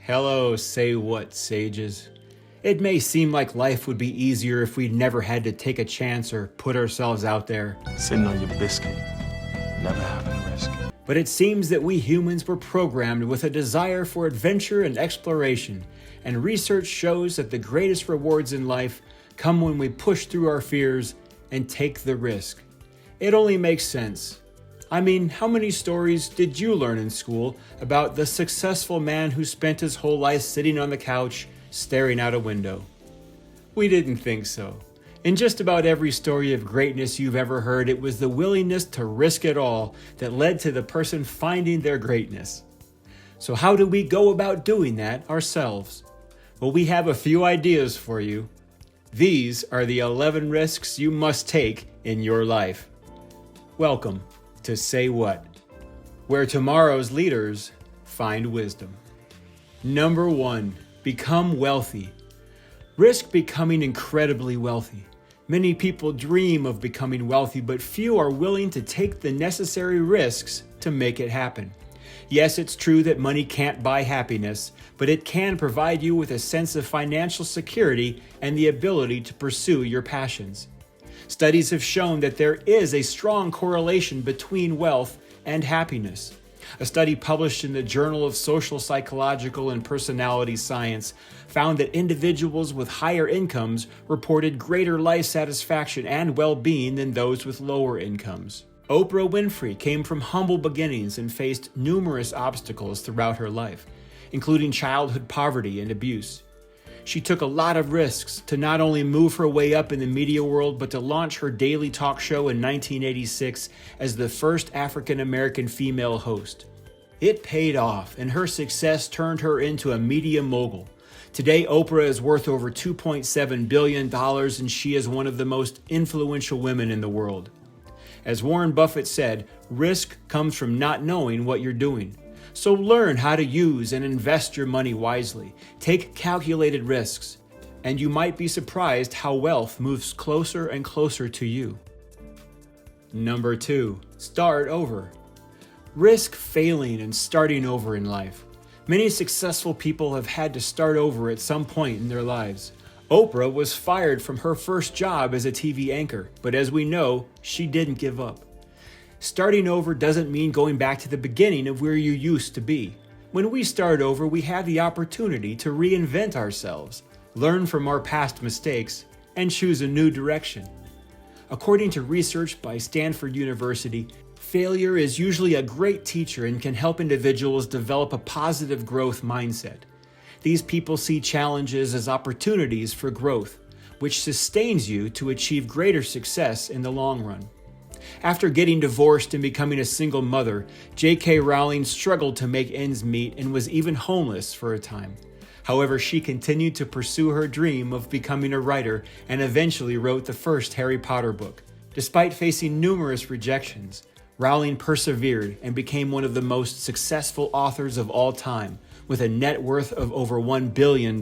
Hello, Say What sages. It may seem like life would be easier if we never had to take a chance or put ourselves out there. Sitting on your biscuit, never having to risk it. But it seems that we humans were programmed with a desire for adventure and exploration, and research shows that the greatest rewards in life come when we push through our fears and take the risk. It only makes sense. I mean, how many stories did you learn in school about the successful man who spent his whole life sitting on the couch, staring out a window? We didn't think so. In just about every story of greatness you've ever heard, it was the willingness to risk it all that led to the person finding their greatness. So how do we go about doing that ourselves? Well, we have a few ideas for you. These are the 11 risks you must take in your life. Welcome to Say What, where tomorrow's leaders find wisdom. Number 1, become wealthy. Risk becoming incredibly wealthy. Many people dream of becoming wealthy, but few are willing to take the necessary risks to make it happen. Yes, it's true that money can't buy happiness, but it can provide you with a sense of financial security and the ability to pursue your passions. Studies have shown that there is a strong correlation between wealth and happiness. A study published in the Journal of Social, Psychological, and Personality Science found that individuals with higher incomes reported greater life satisfaction and well-being than those with lower incomes. Oprah Winfrey came from humble beginnings and faced numerous obstacles throughout her life, including childhood poverty and abuse. She took a lot of risks to not only move her way up in the media world, but to launch her daily talk show in 1986 as the first African-American female host. It paid off, and her success turned her into a media mogul. Today, Oprah is worth over $2.7 billion, and she is one of the most influential women in the world. As Warren Buffett said, risk comes from not knowing what you're doing. So learn how to use and invest your money wisely. Take calculated risks, and you might be surprised how wealth moves closer and closer to you. Number 2, start over. Risk failing and starting over in life. Many successful people have had to start over at some point in their lives. Oprah was fired from her first job as a TV anchor, but as we know, she didn't give up. Starting over doesn't mean going back to the beginning of where you used to be. When we start over, we have the opportunity to reinvent ourselves, learn from our past mistakes, and choose a new direction. According to research by Stanford University, failure is usually a great teacher and can help individuals develop a positive growth mindset. These people see challenges as opportunities for growth, which sustains you to achieve greater success in the long run. After getting divorced and becoming a single mother, J.K. Rowling struggled to make ends meet and was even homeless for a time. However, she continued to pursue her dream of becoming a writer and eventually wrote the first Harry Potter book. Despite facing numerous rejections, Rowling persevered and became one of the most successful authors of all time, with a net worth of over $1 billion.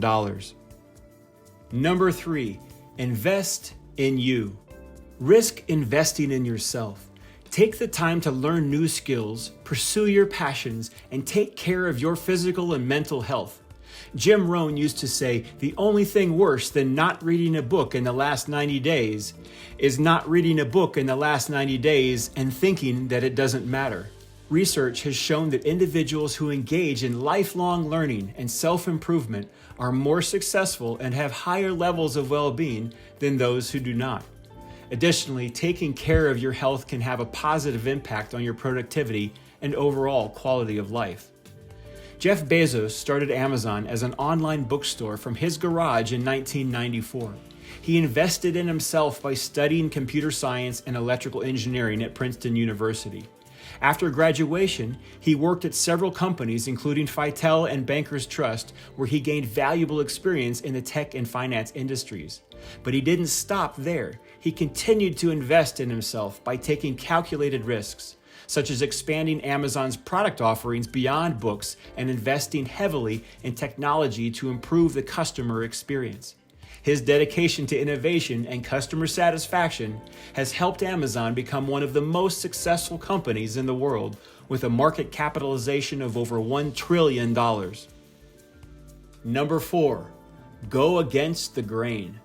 Number 3, invest in you. Risk investing in yourself. Take the time to learn new skills, pursue your passions, and take care of your physical and mental health. Jim Rohn used to say, the only thing worse than not reading a book in the last 90 days is not reading a book in the last 90 days and thinking that it doesn't matter. Research has shown that individuals who engage in lifelong learning and self-improvement are more successful and have higher levels of well-being than those who do not. Additionally, taking care of your health can have a positive impact on your productivity and overall quality of life. Jeff Bezos started Amazon as an online bookstore from his garage in 1994. He invested in himself by studying computer science and electrical engineering at Princeton University. After graduation, he worked at several companies, including Fitel and Bankers Trust, where he gained valuable experience in the tech and finance industries. But he didn't stop there. He continued to invest in himself by taking calculated risks, such as expanding Amazon's product offerings beyond books and investing heavily in technology to improve the customer experience. His dedication to innovation and customer satisfaction has helped Amazon become one of the most successful companies in the world, with a market capitalization of over $1 trillion. Number 4, go against the grain.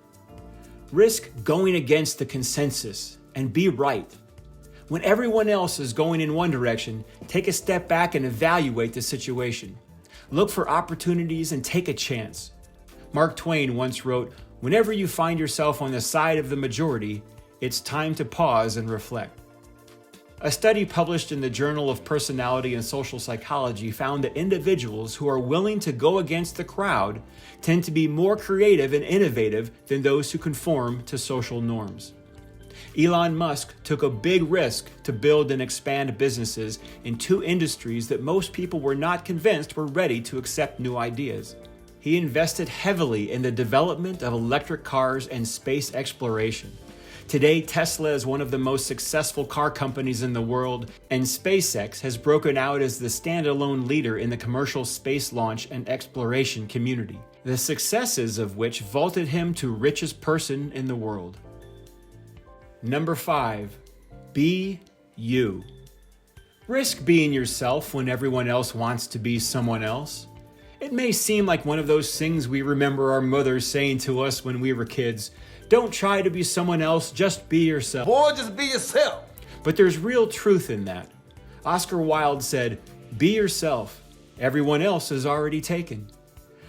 Risk going against the consensus and be right. When everyone else is going in one direction, take a step back and evaluate the situation. Look for opportunities and take a chance. Mark Twain once wrote, "Whenever you find yourself on the side of the majority, it's time to pause and reflect." A study published in the Journal of Personality and Social Psychology found that individuals who are willing to go against the crowd tend to be more creative and innovative than those who conform to social norms. Elon Musk took a big risk to build and expand businesses in 2 industries that most people were not convinced were ready to accept new ideas. He invested heavily in the development of electric cars and space exploration. Today, Tesla is one of the most successful car companies in the world, and SpaceX has broken out as the standalone leader in the commercial space launch and exploration community, the successes of which vaulted him to richest person in the world. Number 5, be you. Risk being yourself when everyone else wants to be someone else. It may seem like one of those things we remember our mothers saying to us when we were kids. Don't try to be someone else, just be yourself. Boy, just be yourself. But there's real truth in that. Oscar Wilde said, "Be yourself. Everyone else is already taken."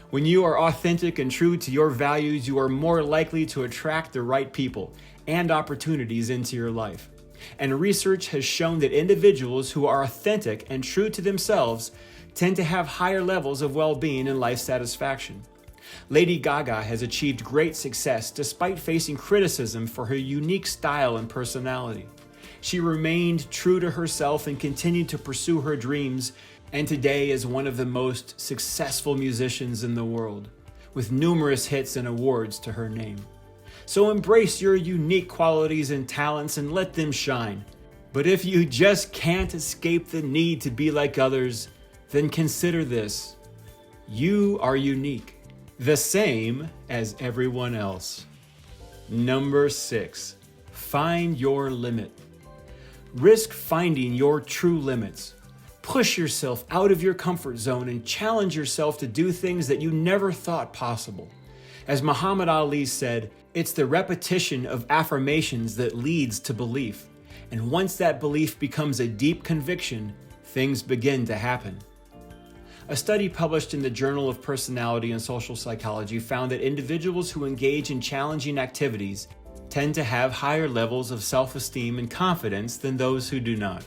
When you are authentic and true to your values, you are more likely to attract the right people and opportunities into your life. And research has shown that individuals who are authentic and true to themselves tend to have higher levels of well-being and life satisfaction. Lady Gaga has achieved great success despite facing criticism for her unique style and personality. She remained true to herself and continued to pursue her dreams, and today is one of the most successful musicians in the world, with numerous hits and awards to her name. So embrace your unique qualities and talents and let them shine. But if you just can't escape the need to be like others, then consider this: you are unique, the same as everyone else. Number 6, find your limit. Risk finding your true limits. Push yourself out of your comfort zone and challenge yourself to do things that you never thought possible. As Muhammad Ali said, it's the repetition of affirmations that leads to belief. And once that belief becomes a deep conviction, things begin to happen. A study published in the Journal of Personality and Social Psychology found that individuals who engage in challenging activities tend to have higher levels of self-esteem and confidence than those who do not.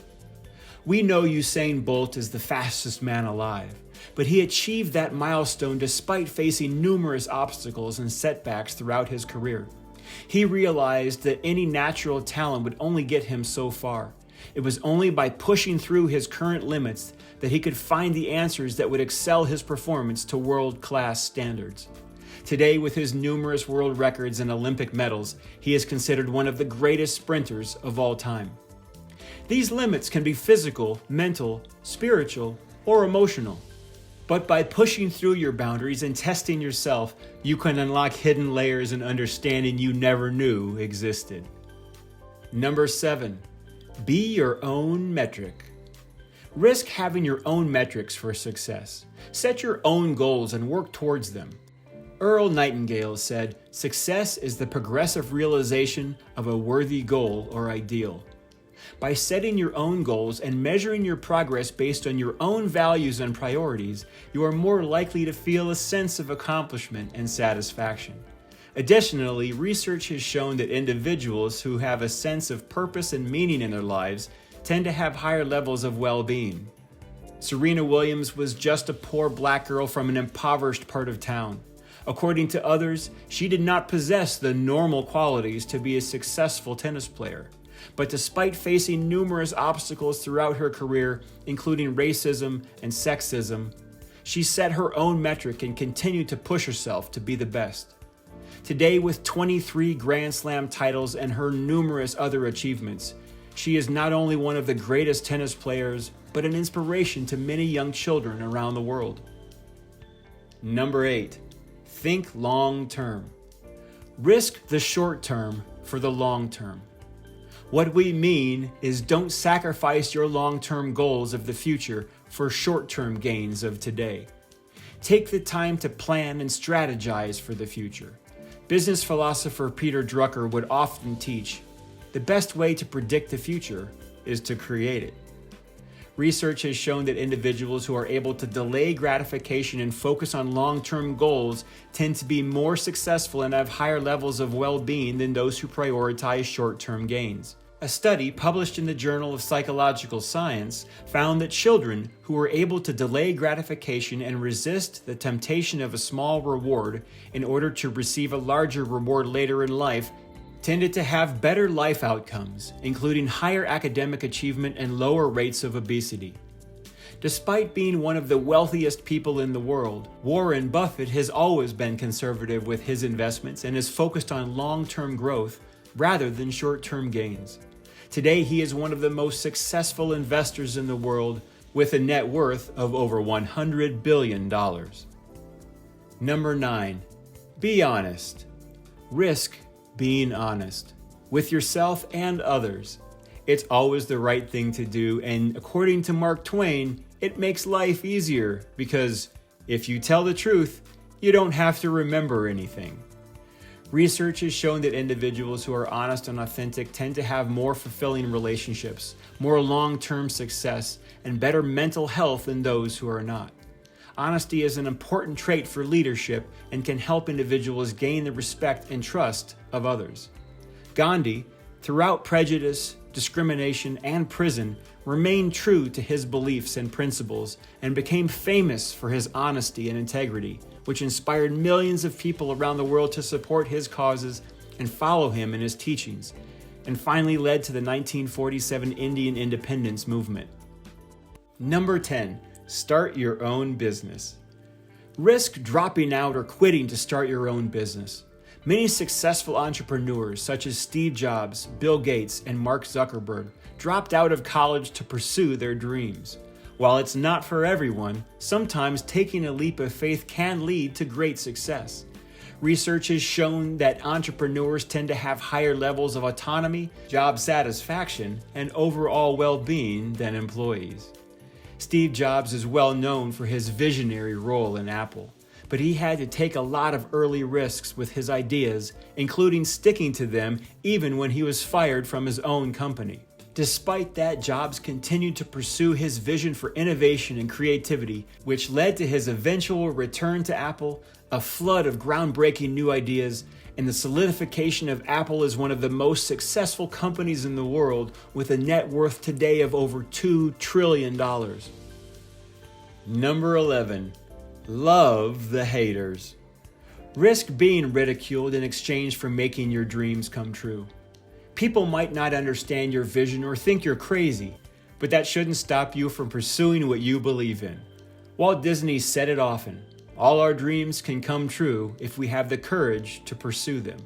We know Usain Bolt is the fastest man alive, but he achieved that milestone despite facing numerous obstacles and setbacks throughout his career. He realized that any natural talent would only get him so far. It was only by pushing through his current limits that he could find the answers that would excel his performance to world-class standards. Today, with his numerous world records and Olympic medals, he is considered one of the greatest sprinters of all time. These limits can be physical, mental, spiritual, or emotional. But by pushing through your boundaries and testing yourself, you can unlock hidden layers and understanding you never knew existed. Number 7, be your own metric. Risk having your own metrics for success. Set your own goals and work towards them. Earl Nightingale said, "Success is the progressive realization of a worthy goal or ideal." By setting your own goals and measuring your progress based on your own values and priorities, you are more likely to feel a sense of accomplishment and satisfaction. Additionally, research has shown that individuals who have a sense of purpose and meaning in their lives tend to have higher levels of well-being. Serena Williams was just a poor black girl from an impoverished part of town. According to others, she did not possess the normal qualities to be a successful tennis player. But despite facing numerous obstacles throughout her career, including racism and sexism, she set her own metric and continued to push herself to be the best. Today, with 23 Grand Slam titles and her numerous other achievements, she is not only one of the greatest tennis players, but an inspiration to many young children around the world. Number 8, think long term. Risk the short term for the long term. What we mean is don't sacrifice your long-term goals of the future for short-term gains of today. Take the time to plan and strategize for the future. Business philosopher Peter Drucker would often teach, the best way to predict the future is to create it. Research has shown that individuals who are able to delay gratification and focus on long-term goals tend to be more successful and have higher levels of well-being than those who prioritize short-term gains. A study published in the Journal of Psychological Science found that children who were able to delay gratification and resist the temptation of a small reward in order to receive a larger reward later in life tended to have better life outcomes, including higher academic achievement and lower rates of obesity. Despite being one of the wealthiest people in the world, Warren Buffett has always been conservative with his investments and is focused on long-term growth rather than short-term gains. Today, he is one of the most successful investors in the world with a net worth of over $100 billion. Number 9, be honest. Risk being honest with yourself and others. It's always the right thing to do, and according to Mark Twain, it makes life easier because if you tell the truth, you don't have to remember anything. Research has shown that individuals who are honest and authentic tend to have more fulfilling relationships, more long-term success, and better mental health than those who are not. Honesty is an important trait for leadership and can help individuals gain the respect and trust of others. Gandhi, throughout prejudice, discrimination, and prison, remained true to his beliefs and principles and became famous for his honesty and integrity, which inspired millions of people around the world to support his causes and follow him in his teachings, and finally led to the 1947 Indian independence movement. Number 10. Start your own business. Risk dropping out or quitting to start your own business. Many successful entrepreneurs such as Steve Jobs, Bill Gates, and Mark Zuckerberg dropped out of college to pursue their dreams. While it's not for everyone, sometimes taking a leap of faith can lead to great success. Research has shown that entrepreneurs tend to have higher levels of autonomy, job satisfaction, and overall well-being than employees. Steve Jobs is well known for his visionary role in Apple, but he had to take a lot of early risks with his ideas, including sticking to them even when he was fired from his own company. Despite that, Jobs continued to pursue his vision for innovation and creativity, which led to his eventual return to Apple, a flood of groundbreaking new ideas, and the solidification of Apple as one of the most successful companies in the world with a net worth today of over $2 trillion. Number 11. Love the haters. Risk being ridiculed in exchange for making your dreams come true. People might not understand your vision or think you're crazy, but that shouldn't stop you from pursuing what you believe in. Walt Disney said it often, all our dreams can come true if we have the courage to pursue them.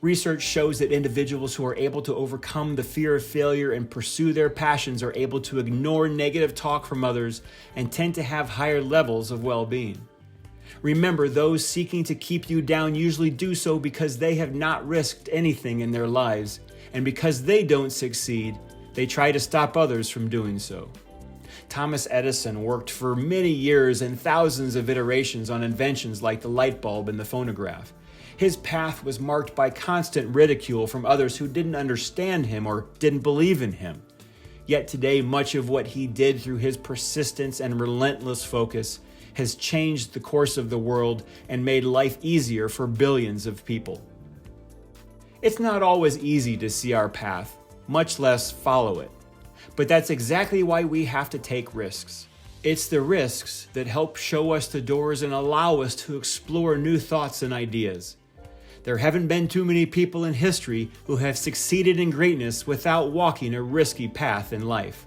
Research shows that individuals who are able to overcome the fear of failure and pursue their passions are able to ignore negative talk from others and tend to have higher levels of well-being. Remember, those seeking to keep you down usually do so because they have not risked anything in their lives, and because they don't succeed, they try to stop others from doing so. Thomas Edison worked for many years and thousands of iterations on inventions like the light bulb and the phonograph. His path was marked by constant ridicule from others who didn't understand him or didn't believe in him. Yet today, much of what he did through his persistence and relentless focus has changed the course of the world and made life easier for billions of people. It's not always easy to see our path, much less follow it. But that's exactly why we have to take risks. It's the risks that help show us the doors and allow us to explore new thoughts and ideas. There haven't been too many people in history who have succeeded in greatness without walking a risky path in life.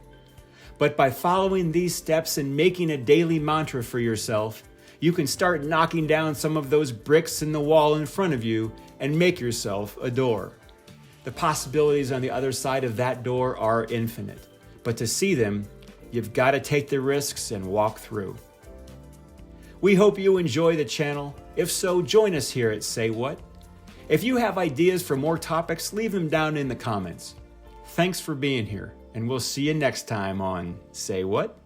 But by following these steps and making a daily mantra for yourself, you can start knocking down some of those bricks in the wall in front of you and make yourself a door. The possibilities on the other side of that door are infinite, but to see them, you've got to take the risks and walk through. We hope you enjoy the channel. If so, join us here at Say What. If you have ideas for more topics, leave them down in the comments. Thanks for being here, and we'll see you next time on Say What?